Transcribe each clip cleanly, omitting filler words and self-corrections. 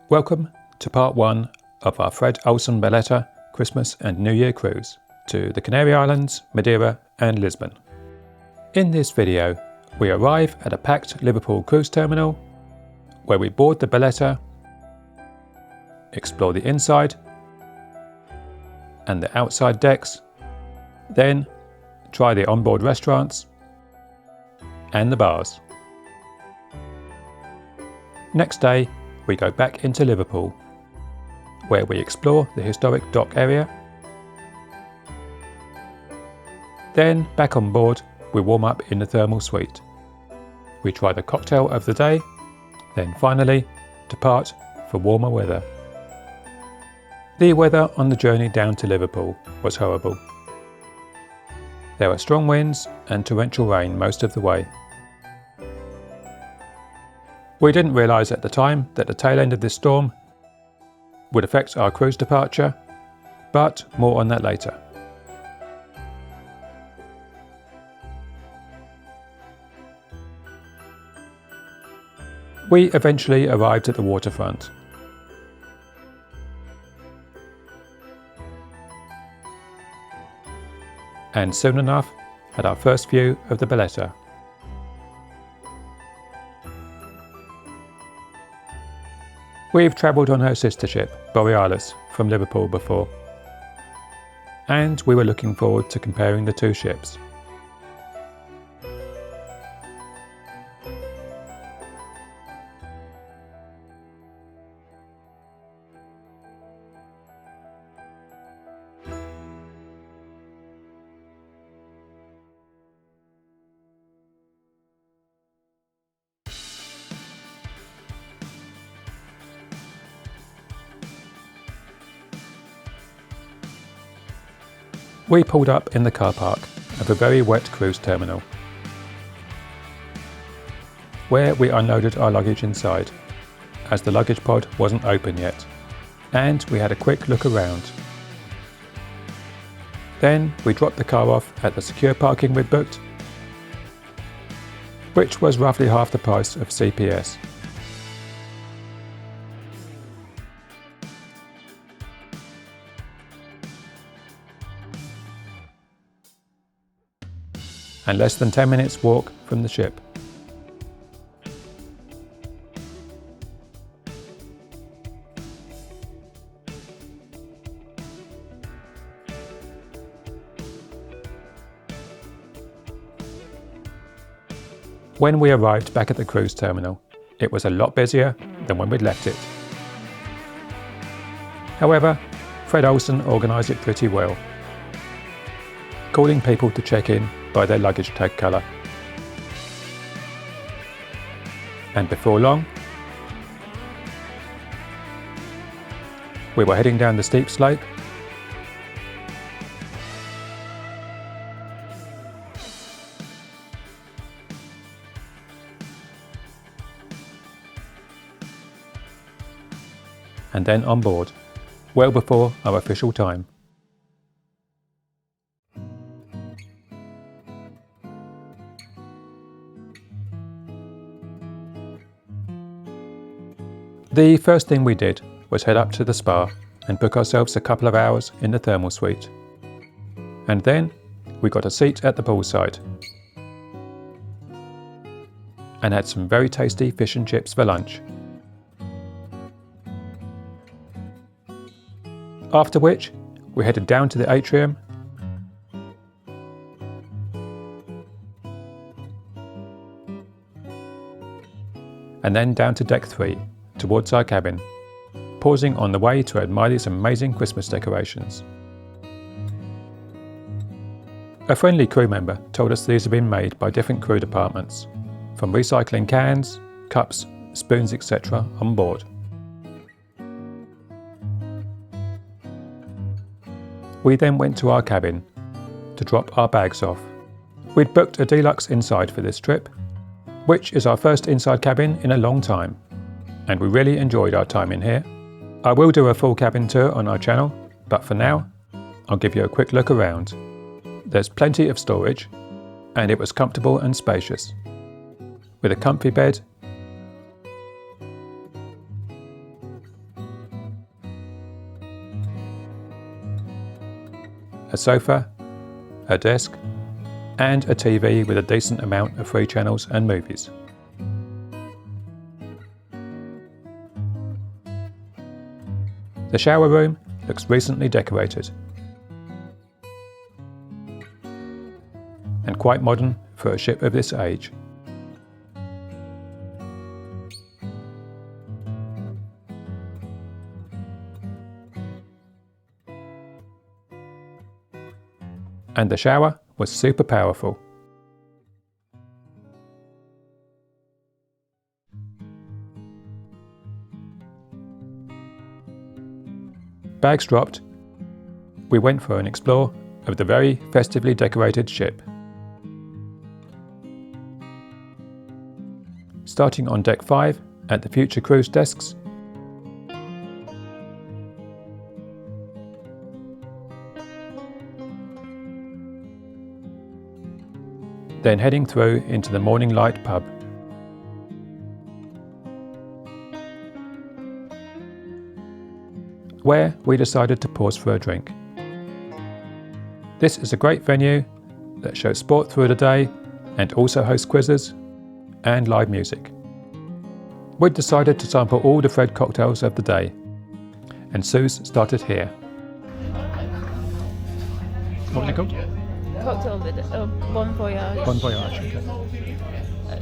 Welcome to part 1 of our Fred Olsen Bolette Christmas and New Year cruise to the Canary Islands, Madeira and Lisbon. In this video, we arrive at a packed Liverpool cruise terminal where we board the Bolette, explore the inside and the outside decks, then try the onboard restaurants and the bars. Next day, we go back into Liverpool, where we explore the historic dock area. Then, back on board, we warm up in the thermal suite. We try the cocktail of the day, then finally depart for warmer weather. The weather on the journey down to Liverpool was horrible. There were strong winds and torrential rain most of the way. We didn't realise at the time that the tail end of this storm would affect our cruise departure, but more on that later. We eventually arrived at the waterfront. And soon enough had our first view of the Bolette. We've travelled on her sister ship, Borealis, from Liverpool before, and we were looking forward to comparing the two ships. We pulled up in the car park of a very wet cruise terminal, where we unloaded our luggage inside, as the luggage pod wasn't open yet, and we had a quick look around. Then we dropped the car off at the secure parking we'd booked, which was roughly half the price of CPS. And less than 10 minutes walk from the ship. When we arrived back at the cruise terminal, it was a lot busier than when we'd left it. However, Fred Olsen organised it pretty well, calling people to check in by their luggage tag colour. And before long, we were heading down the steep slope and then on board, well before our official time. The first thing we did was head up to the spa and book ourselves a couple of hours in the thermal suite. And then we got a seat at the poolside and had some very tasty fish and chips for lunch. After which we headed down to the atrium and then down to deck 3 towards our cabin, pausing on the way to admire these amazing Christmas decorations. A friendly crew member told us these have been made by different crew departments, from recycling cans, cups, spoons, etc. on board. We then went to our cabin to drop our bags off. We'd booked a deluxe inside for this trip, which is our first inside cabin in a long time, and we really enjoyed our time in here. I will do a full cabin tour on our channel, but for now, I'll give you a quick look around. There's plenty of storage, and it was comfortable and spacious, with a comfy bed a sofa, a desk, and a TV with a decent amount of free channels and movies. The shower room looks recently decorated and quite modern for a ship of this age. And the shower was super powerful. Bags dropped, we went for an explore of the very festively decorated ship. Starting on deck 5 at the future cruise desks, then heading through into the Morning Light pub. Where we decided to pause for a drink. This is a great venue that shows sport through the day and also hosts quizzes and live music. We'd decided to sample all the Fred cocktails of the day, and Sue's started here. What was it called? Cocktail of the day. Oh, Bon Voyage. Bon Voyage, okay.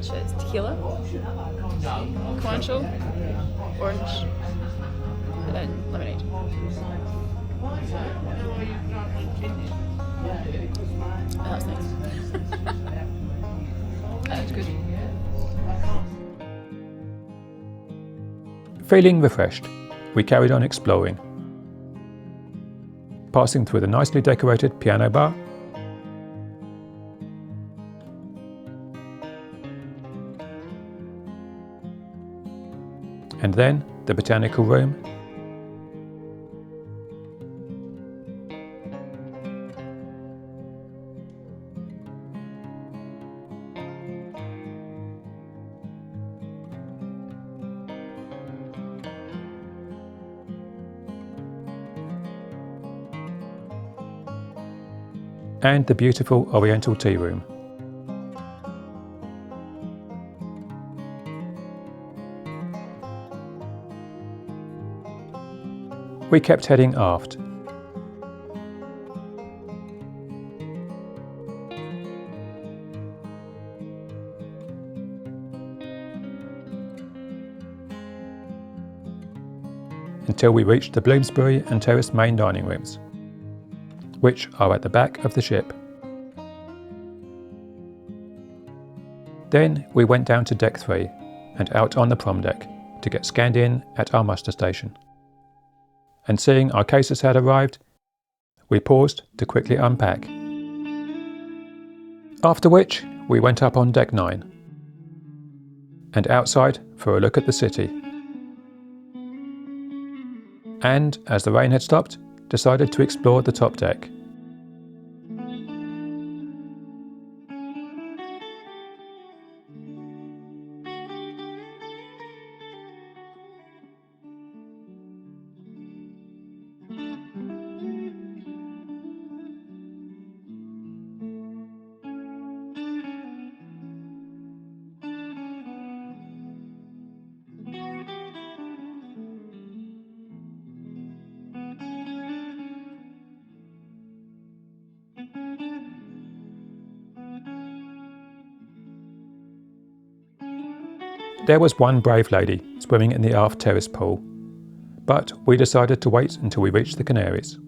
So it's tequila, Cointreau, orange, and lemonade. Oh, that's nice. That's good. Feeling refreshed, we carried on exploring, passing through the nicely decorated piano bar, and then the botanical room, and the beautiful Oriental tea room. We kept heading aft. Until we reached the Bloomsbury and terrace main dining rooms, which are at the back of the ship. Then we went down to deck 3 and out on the prom deck to get scanned in at our muster station. And seeing our cases had arrived, we paused to quickly unpack. After which, we went up on deck 9 and outside for a look at the city. And as the rain had stopped, decided to explore the top deck. There was one brave lady swimming in the aft terrace pool, but we decided to wait until we reached the Canaries.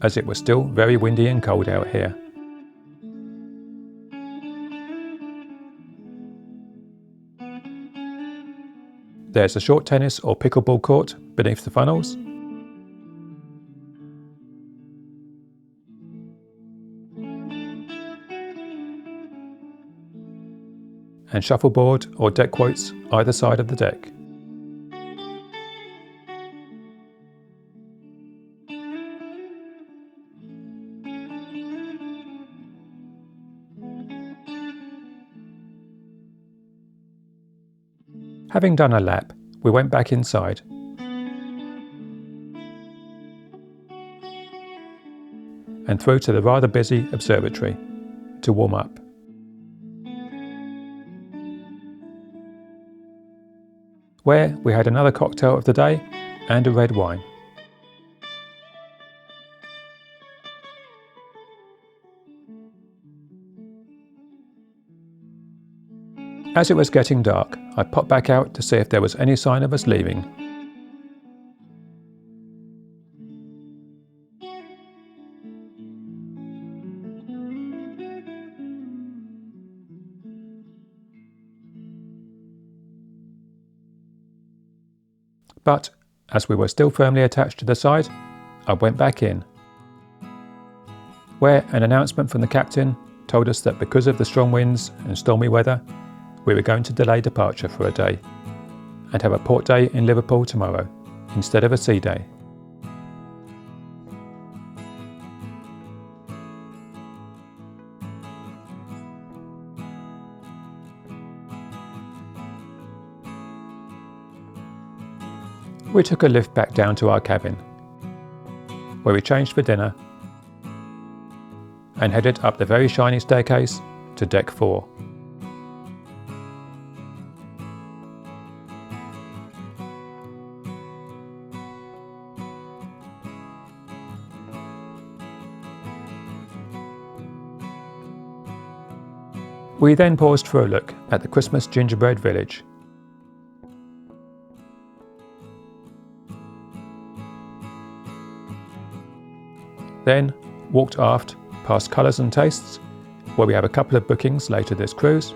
As it was still very windy and cold out here. There's a short tennis or pickleball court beneath the funnels, and shuffleboard or deck quotes either side of the deck. Having done a lap, we went back inside and through to the rather busy observatory to warm up. Where we had another cocktail of the day and a red wine. As it was getting dark, I popped back out to see if there was any sign of us leaving. But, as we were still firmly attached to the side, I went back in, where an announcement from the captain told us that because of the strong winds and stormy weather, we were going to delay departure for a day, and have a port day in Liverpool tomorrow, instead of a sea day. We took a lift back down to our cabin, where we changed for dinner and headed up the very shiny staircase to deck 4. We then paused for a look at the Christmas gingerbread village. Then walked aft past Colours and Tastes, where we have a couple of bookings later this cruise.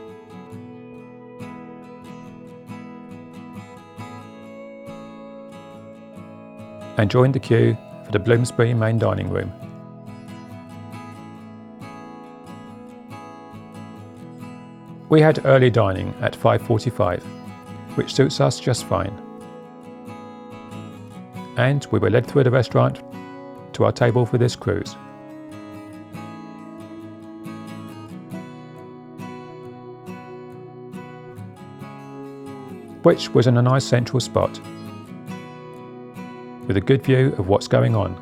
And joined the queue for the Bloomsbury main dining room. We had early dining at 5:45, which suits us just fine. And we were led through the restaurant to our table for this cruise. Which was in a nice central spot, with a good view of what's going on.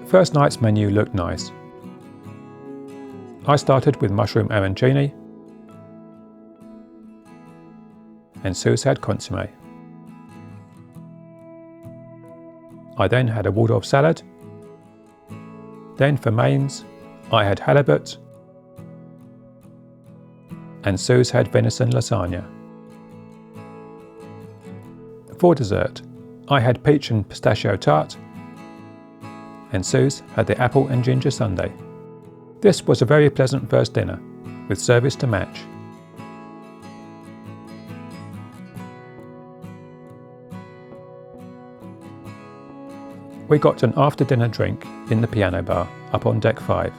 First night's menu looked nice. I started with mushroom arancini, and Suze had consommé. I then had a Waldorf salad. Then for mains, I had halibut, and Suze had venison lasagna. For dessert, I had peach and pistachio tart, and Suze had the apple and ginger sundae. This was a very pleasant first dinner, with service to match. We got an after-dinner drink in the piano bar up on deck 5.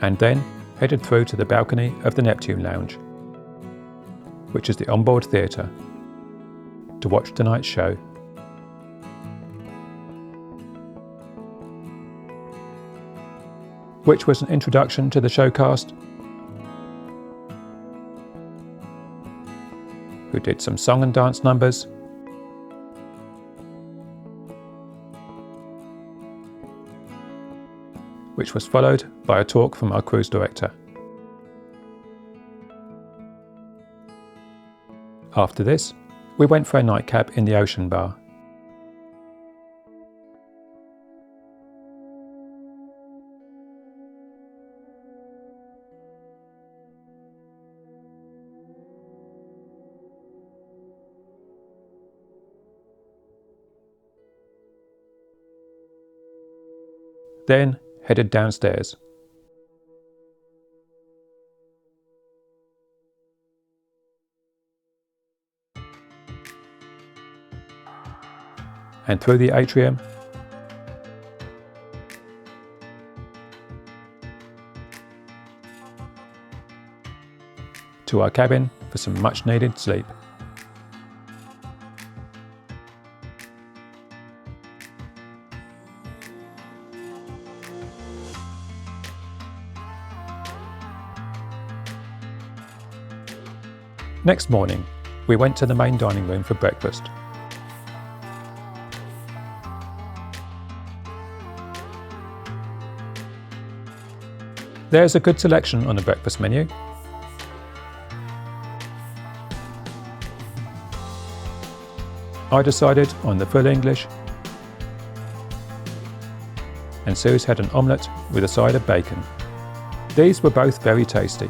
And then headed through to the balcony of the Neptune Lounge, which is the onboard theatre, to watch tonight's show. Which was an introduction to the showcast, who did some song and dance numbers, which was followed by a talk from our cruise director. After this, we went for a nightcap in the Ocean Bar. Then headed downstairs. And through the atrium to our cabin for some much needed sleep. Next morning, we went to the main dining room for breakfast. There's a good selection on the breakfast menu. I decided on the full English, and Suze had an omelette with a side of bacon. These were both very tasty.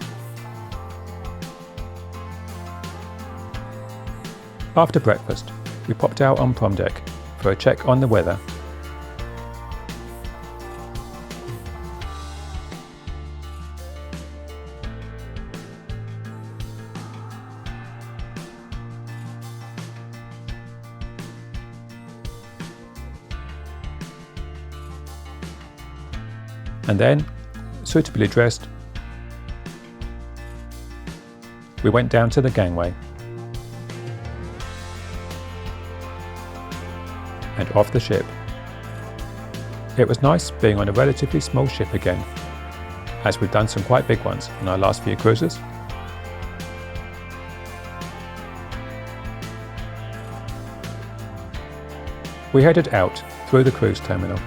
After breakfast, we popped out on prom deck for a check on the weather. And then, suitably dressed, we went down to the gangway and off the ship. It was nice being on a relatively small ship again, as we've done some quite big ones on our last few cruises. We headed out through the cruise terminal.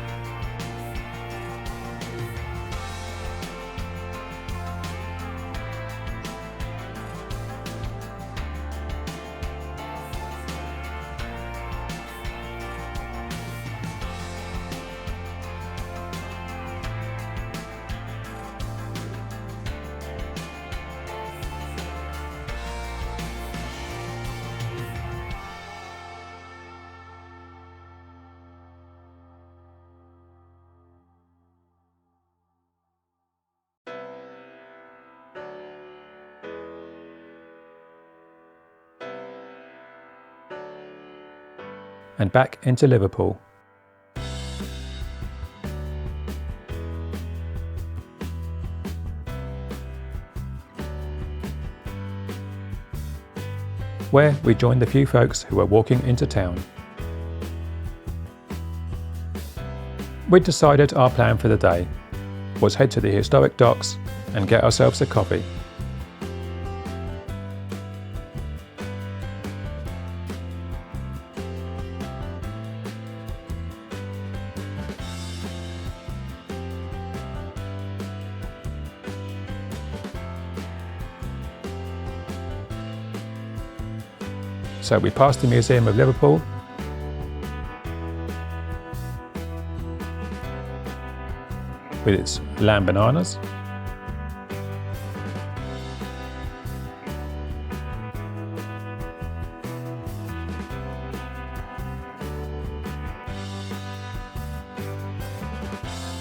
And back into Liverpool. Where we joined the few folks who were walking into town. We'd decided our plan for the day was head to the historic docks and get ourselves a coffee. So we passed the Museum of Liverpool, with its lamb bananas,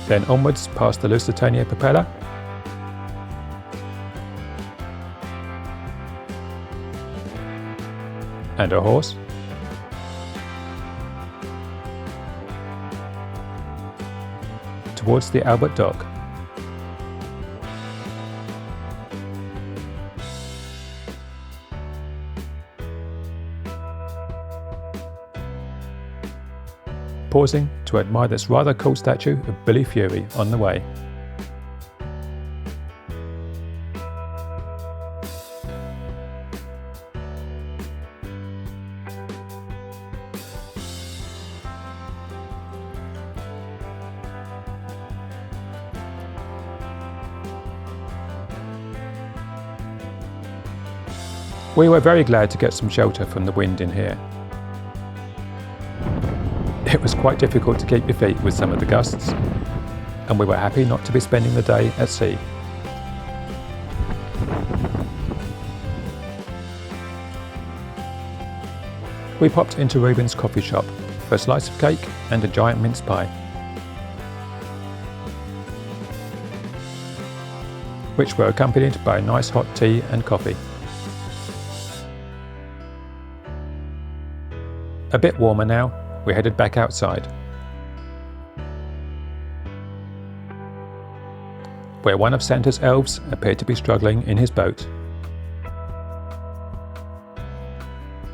then onwards past the Lusitania propeller, and a horse, towards the Albert Dock. Pausing to admire this rather cool statue of Billy Fury on the way. We were very glad to get some shelter from the wind in here. It was quite difficult to keep your feet with some of the gusts, and we were happy not to be spending the day at sea. We popped into Reuben's coffee shop for a slice of cake and a giant mince pie, which were accompanied by a nice hot tea and coffee. A bit warmer now, we headed back outside, where one of Santa's elves appeared to be struggling in his boat.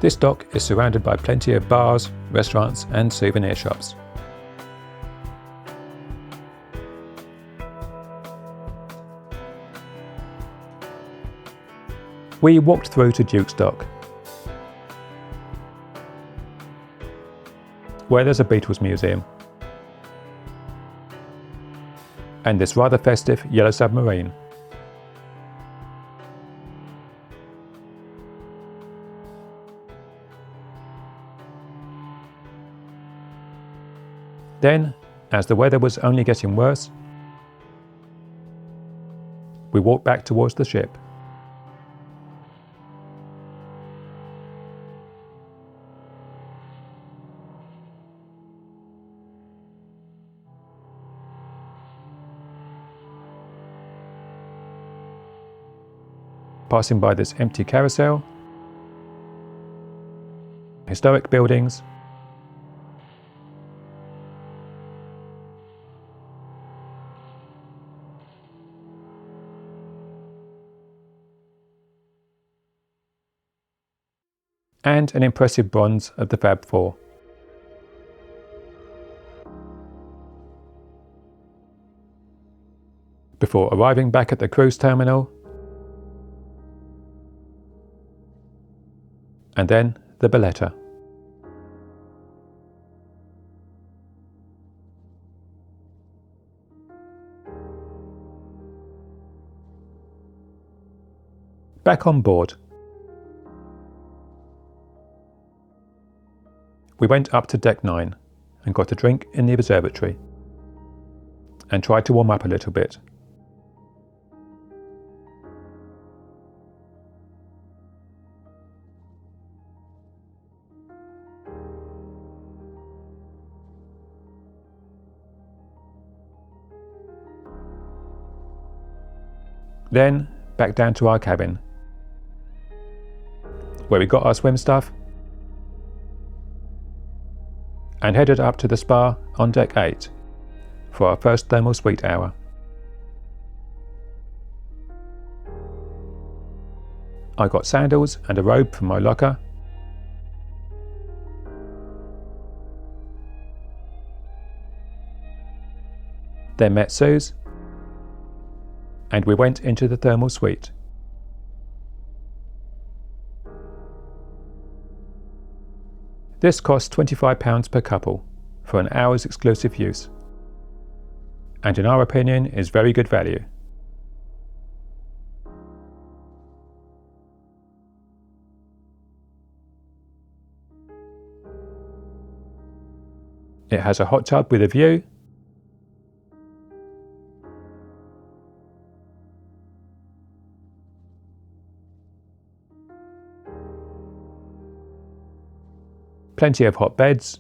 This dock is surrounded by plenty of bars, restaurants and souvenir shops. We walked through to Duke's Dock, where there's a Beatles museum and this rather festive yellow submarine. Then, as the weather was only getting worse, we walked back towards the ship. Passing by this empty carousel, historic buildings, and an impressive bronze of the Fab Four. Before arriving back at the cruise terminal, and then the Bolette. Back on board, we went up to deck 9 and got a drink in the observatory and tried to warm up a little bit. Then back down to our cabin, where we got our swim stuff and headed up to the spa on deck 8 for our first thermal suite hour. I got sandals and a robe from my locker, then met Suze, and we went into the thermal suite. This cost £25 per couple for an hour's exclusive use, and in our opinion is very good value. It has a hot tub with a view, plenty of hot beds,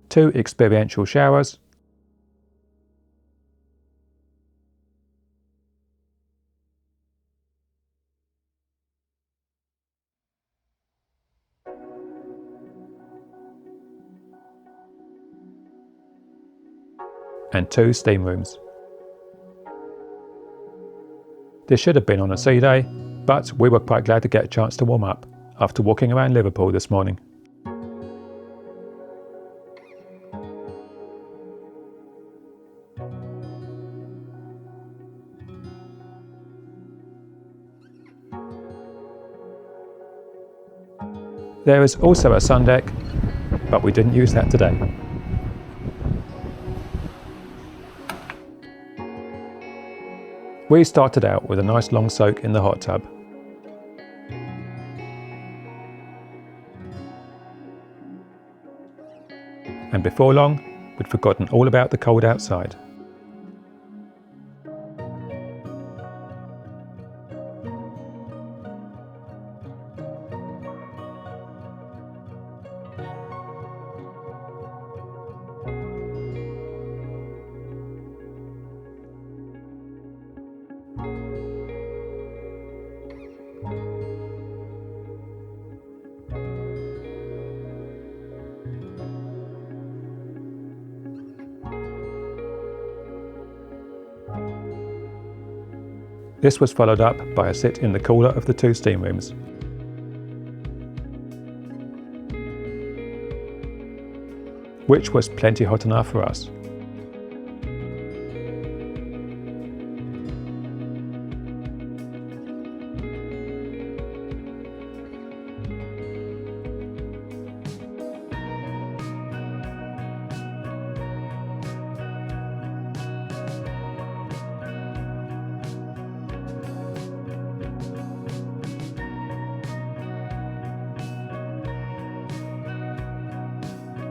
two experiential showers, and two steam rooms. This should have been on a sea day, but we were quite glad to get a chance to warm up after walking around Liverpool this morning. There is also a sun deck, but we didn't use that today. We started out with a nice long soak in the hot tub. And before long, we'd forgotten all about the cold outside. This was followed up by a sit in the cooler of the two steam rooms. Which was plenty hot enough for us.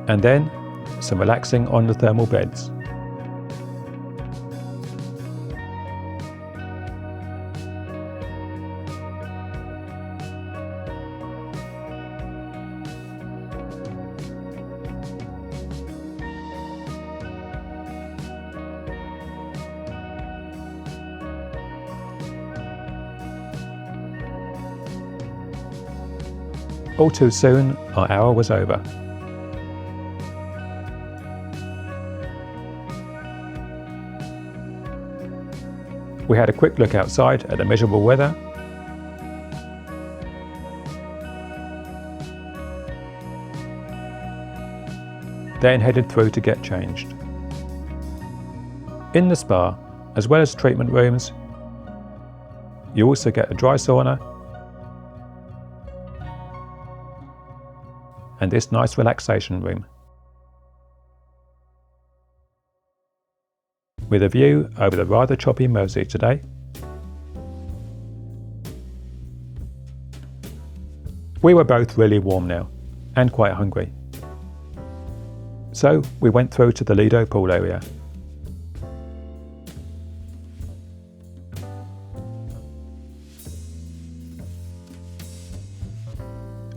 and then some relaxing on the thermal beds. All too soon, our hour was over. We had a quick look outside at the miserable weather, then headed through to get changed. In the spa, as well as treatment rooms, you also get a dry sauna and this nice relaxation room with a view over the rather choppy Mersey today. We were both really warm now and quite hungry, so we went through to the Lido pool area.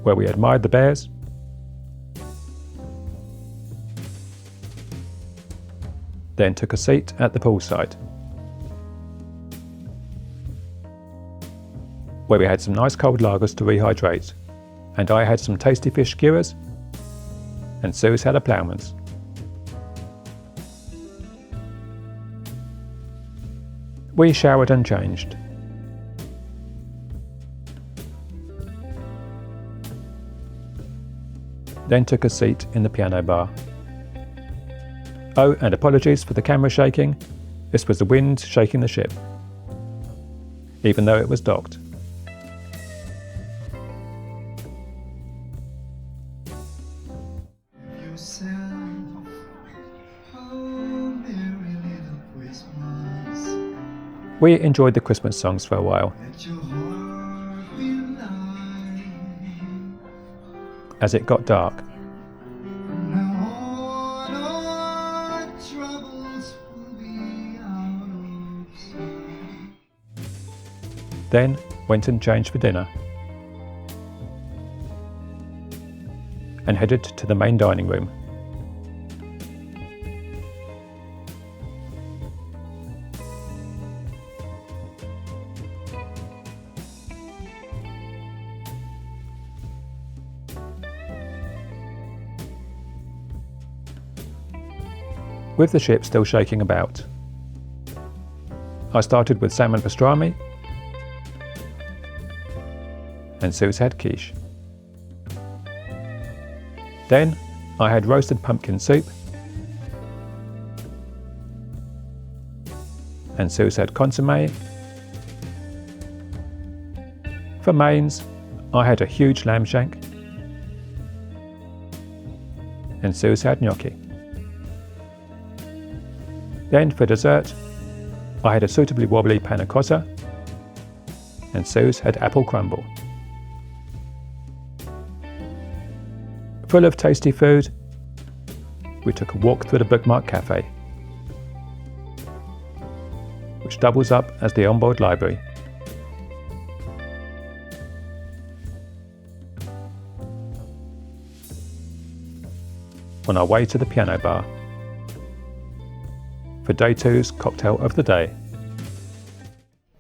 Where we admired the bears, then took a seat at the poolside, where we had some nice cold lagers to rehydrate, and I had some tasty fish skewers, and Suze had a ploughman's. We showered and changed. Then took a seat in the piano bar. Oh, and apologies for the camera shaking. This was the wind shaking the ship, even though it was docked. We enjoyed the Christmas songs for a while, as it got dark. Then went and changed for dinner and headed to the main dining room. With the ship still shaking about, I started with salmon pastrami, and Suze had quiche. Then I had roasted pumpkin soup, and Suze had consommé. For mains, I had a huge lamb shank, and Suze had gnocchi. Then for dessert, I had a suitably wobbly panna cotta, and Suze had apple crumble. Full of tasty food, we took a walk through the bookmark cafe, which doubles up as the onboard library. On our way to the piano bar for day two's cocktail of the day.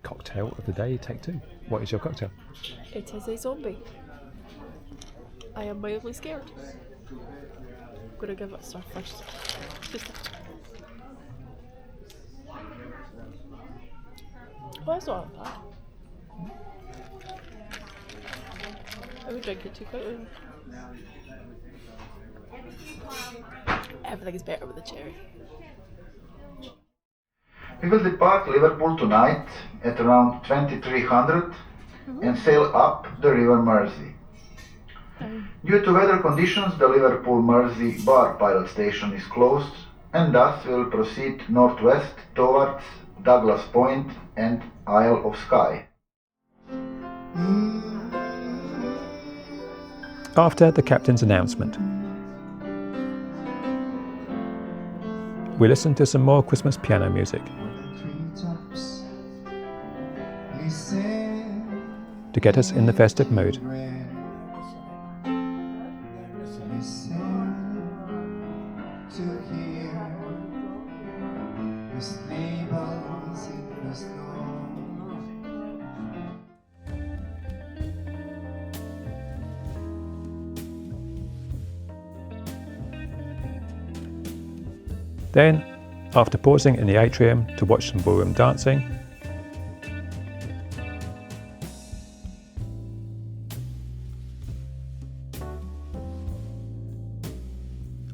Cocktail of the day, take two. What is your cocktail? It is a zombie. I am mildly scared. I'm gonna give it a star first. Well, that's not bad. I would drink it too quickly. Everything is better with the cherry. We will depart Liverpool tonight at around 2300 and sail up the River Mersey. Due to weather conditions, the Liverpool Mersey Bar Pilot Station is closed, and thus we will proceed northwest towards Douglas Point and Isle of Skye. After the captain's announcement, we listened to some more Christmas piano music to get us in the festive mood. Then, after pausing in the atrium to watch some ballroom dancing,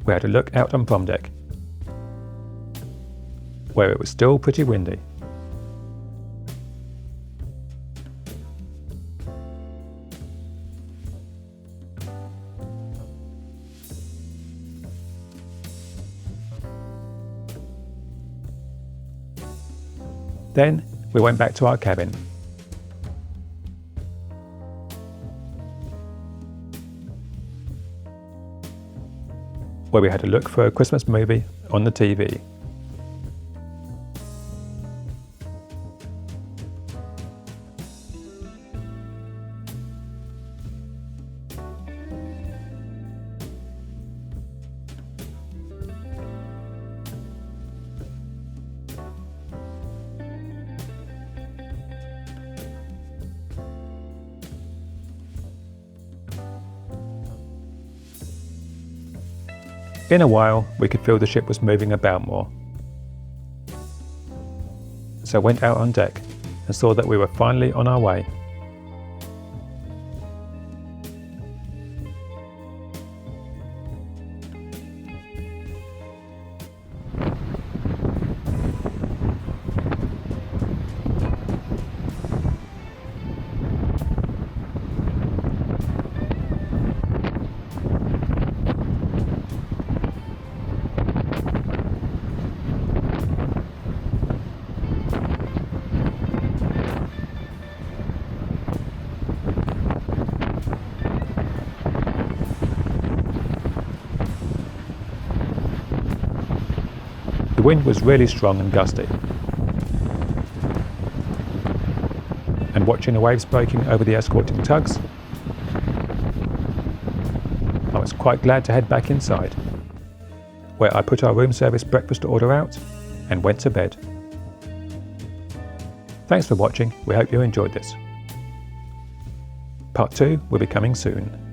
we had a look out on prom deck, where it was still pretty windy. Then we went back to our cabin. Where we had a look for a Christmas movie on the TV. In a while, we could feel the ship was moving about more. So I went out on deck and saw that we were finally on our way. The wind was really strong and gusty, and watching the waves breaking over the escorting tugs, I was quite glad to head back inside, where I put our room service breakfast order out and went to bed. Thanks for watching, we hope you enjoyed this. Part 2 will be coming soon.